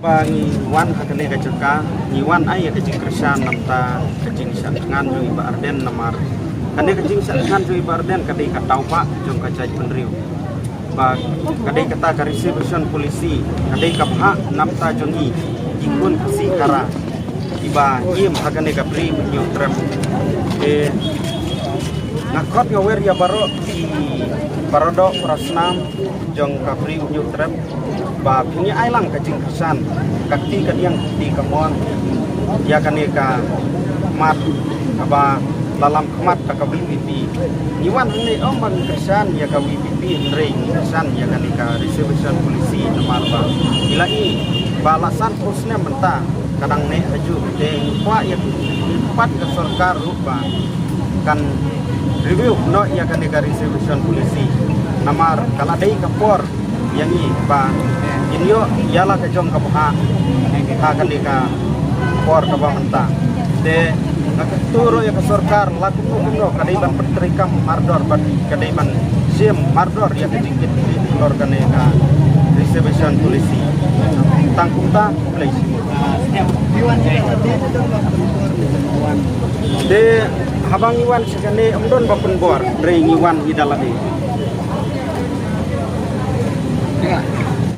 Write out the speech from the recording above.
Bagi wan hakane kacaka niwan ai kajing kersan namta kajing sangan jui ba arden namar kane kajing sangan jui ba arden kadai katau pak jong kacai penriu ba kadai kata karisi beson polisi kadai kapha namta jongi ikun kasi kara iba im hakane kapri nyu trap ngakot ngawer ya baro di barodo prasnam jong kapri nyu trap ba punya ailang kajing kesan kakti kadiang di kamon ya kaneka mat aba dalam kemat ka WPP niwan ne omang kesan ya ka WPP ndrei kesan ya kaneka reservation polisi nomor ba ilai balasan posnya menta kadang ne aju deng kwa ya pat ke sarkar rupa kan review no ya kaneka reservation polisi nomor kaladai kapor yang ini ba inyo yala ke jong kapha akan dika por ka menta de nakaturo ya ke sarkar laku no kadai ban petrikam mardor ban kadai ban sim mardor ya kedikit lor kaneka reservation polisi tangkungta place de habang iwan sekane amdon bapun bor rei iwan hidalade